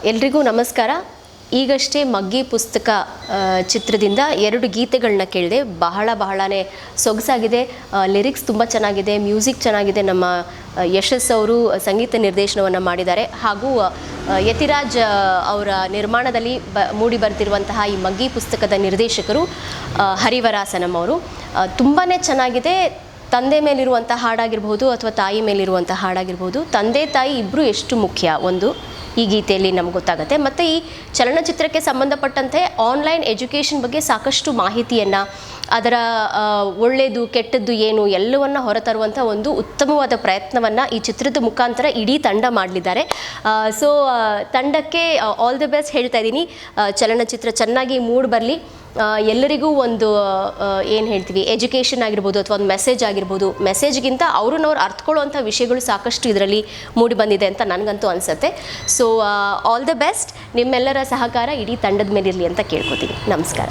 ಎಲ್ರಿಗೂ ನಮಸ್ಕಾರ. ಈಗಷ್ಟೇ ಮಗ್ಗಿ ಪುಸ್ತಕ ಚಿತ್ರದಿಂದ 2 ಗೀತೆಗಳನ್ನ ಕೇಳಿದೆ. ಬಹಳನೇ ಸೊಗಸಾಗಿದೆ. ಲಿರಿಕ್ಸ್ ತುಂಬ ಚೆನ್ನಾಗಿದೆ, ಮ್ಯೂಸಿಕ್ ಚೆನ್ನಾಗಿದೆ. ನಮ್ಮ ಯಶಸ್ ಅವರು ಸಂಗೀತ ನಿರ್ದೇಶನವನ್ನು ಮಾಡಿದ್ದಾರೆ. ಹಾಗೂ ಯತಿರಾಜ್ ಅವರ ನಿರ್ಮಾಣದಲ್ಲಿ ಮೂಡಿ ಬರ್ತಿರುವಂತಹ ಈ ಮಗ್ಗಿ ಪುಸ್ತಕದ ನಿರ್ದೇಶಕರು ಹರಿವರಾಸನಂ ಅವರು. ತುಂಬಾ ಚೆನ್ನಾಗಿದೆ. ತಂದೆ ಮೇಲಿರುವಂಥ ಹಾಡಾಗಿರ್ಬೋದು ಅಥವಾ ತಾಯಿ ಮೇಲಿರುವಂಥ ಹಾಡಾಗಿರ್ಬೋದು, ತಂದೆ ತಾಯಿ ಇಬ್ಬರು ಎಷ್ಟು ಮುಖ್ಯ ಒಂದು ಈ ಗೀತೆಯಲ್ಲಿ ನಮ್ಗೆ ಗೊತ್ತಾಗುತ್ತೆ. ಮತ್ತು ಈ ಚಲನಚಿತ್ರಕ್ಕೆ ಸಂಬಂಧಪಟ್ಟಂತೆ ಆನ್ಲೈನ್ ಎಜುಕೇಷನ್ ಬಗ್ಗೆ ಸಾಕಷ್ಟು ಮಾಹಿತಿಯನ್ನು, ಅದರ ಒಳ್ಳೆಯದು ಕೆಟ್ಟದ್ದು ಏನು ಎಲ್ಲವನ್ನು ಹೊರತರುವಂಥ ಒಂದು ಉತ್ತಮವಾದ ಪ್ರಯತ್ನವನ್ನು ಈ ಚಿತ್ರದ ಮುಖಾಂತರ ಇಡೀ ತಂಡ ಮಾಡಲಿದ್ದಾರೆ. ಸೊ ತಂಡಕ್ಕೆ ಆಲ್ ದಿ ಬೆಸ್ಟ್ ಹೇಳ್ತಾ ಇದ್ದೀನಿ. ಚಲನಚಿತ್ರ ಚೆನ್ನಾಗಿ ಮೂಡಿ ಬರಲಿ. ಎಲ್ಲರಿಗೂ ಒಂದು ಏನು ಹೇಳ್ತೀವಿ, ಎಜುಕೇಷನ್ ಆಗಿರ್ಬೋದು ಅಥವಾ ಒಂದು ಮೆಸೇಜ್ ಆಗಿರ್ಬೋದು, ಮೆಸೇಜ್ಗಿಂತ ಅವ್ರನ್ನವ್ರು ಅರ್ಥಕೊಳ್ಳುವಂಥ ವಿಷಯಗಳು ಸಾಕಷ್ಟು ಇದರಲ್ಲಿ ಮೂಡಿ ಬಂದಿದೆ ಅಂತ ನನಗಂತೂ ಅನಿಸುತ್ತೆ. So all the best. ನಿಮ್ಮೆಲ್ಲರ ಸಹಕಾರ ಇಡೀ ತಂಡದ ಮೇಲಿರಲಿ ಅಂತ ಕೇಳ್ಕೊತೀನಿ. ನಮಸ್ಕಾರ.